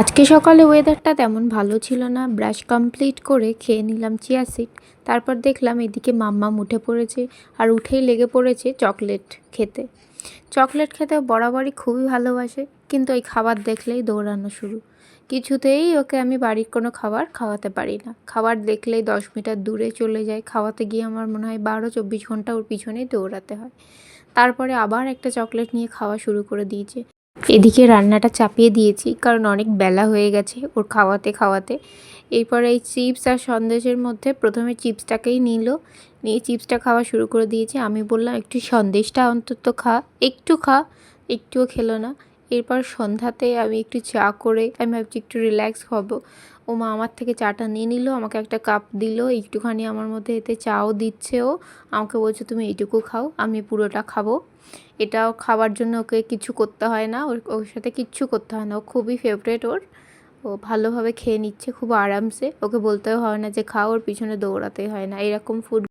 আজকে সকালে ওয়েদারটা তেমন ভালো ছিল না। ব্রাশ কমপ্লিট করে খেয়ে নিলাম চিয়া সিড। তারপর দেখলাম এদিকে মাম্মাম উঠে পড়েছে, আর উঠেই লেগে পড়েছে চকলেট খেতে। চকলেট খেতে বরাবরই খুবই ভালোবাসে, কিন্তু এই খাবার দেখলেই দৌড়ানো শুরু। কিছুতেই ওকে আমি বাড়ির কোনো খাবার খাওয়াতে পারি না। খাবার দেখলেই 10 মিটার দূরে চলে যায়। খাওয়াতে গিয়ে আমার মনে হয় 12-24 ঘন্টা ওর পিছনেই দৌড়াতে হয়। তারপরে আবার একটা চকলেট নিয়ে খাওয়া শুরু করে দিয়েছে। এদিকে রান্নাটা চাপিয়ে দিয়েছি, কারণ অনেক বেলা হয়ে গেছে ওর খাওয়াতে খাওয়াতে। এরপর এই চিপস আর সন্দেশের মধ্যে প্রথমে চিপসটাকেই নিয়ে চিপসটা খাওয়া শুরু করে দিয়েছে। আমি বললাম একটু সন্দেশটা অন্তত খা, একটু খা। একটুও খেলো না। এরপর সন্ধ্যাতে আমি একটু চা করে আমি ভাবছি একটু রিল্যাক্স হব। ও মা আমার থেকে চাটা নিয়ে নিল, আমাকে একটা কাপ দিল, একটুখানি আমার মধ্যে এতে চাও দিচ্ছে। ও আমাকে বলছে তুমি এইটুকু খাও, আমি পুরোটা খাবো। এটাও খাওয়ার জন্য ওকে কিছু করতে হয় না, ওর সাথে কিচ্ছু করতে হয় না। ও খুবই ফেভারেট ওর। ও ভালোভাবে খেয়ে নিচ্ছে খুব আরামসে। ওকে বলতেও হয় না যে খাও, ওর পিছনে দৌড়াতে হয় না। এরকম ফুড